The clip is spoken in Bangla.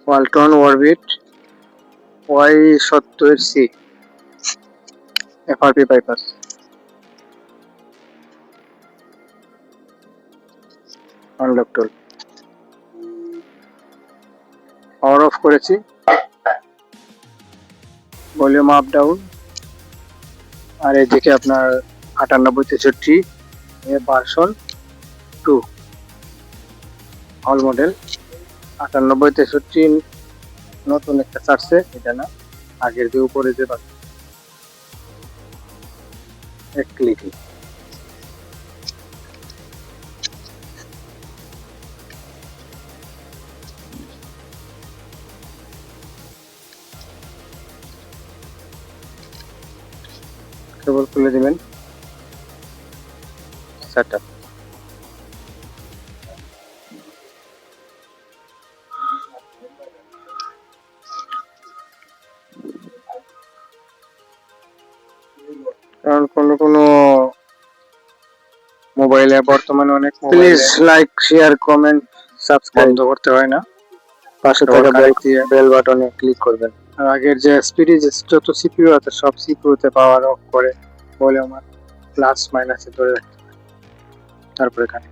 Walton orbit Y70C FRP bypass unlock tool power of করেছি, ভলিউম আপ ডাউন। আর এদিকে আপনার 9863 এর ভার্সন 2 অল মডেল। 9863 নতুন একটা ছাড়ছে, এটা না, আগের যে উপরে যে এক ক্লিকই। কেবল খুলে দিবেন, সেটআপ। কারণ কোনো মোবাইলে বর্তমানে অনেক, please like share comment subscribe বন্ধ করতে হয় না, পাশে থাকা বেল বাটনে ক্লিক করবেন। আর আগের যে এসপিডি যত সিপিইউ আছে সব সিপিইউতে পাওয়ার অফ করে ভলিউম প্লাস মাইনাসে ধরে রাখতে, তারপরে এখানে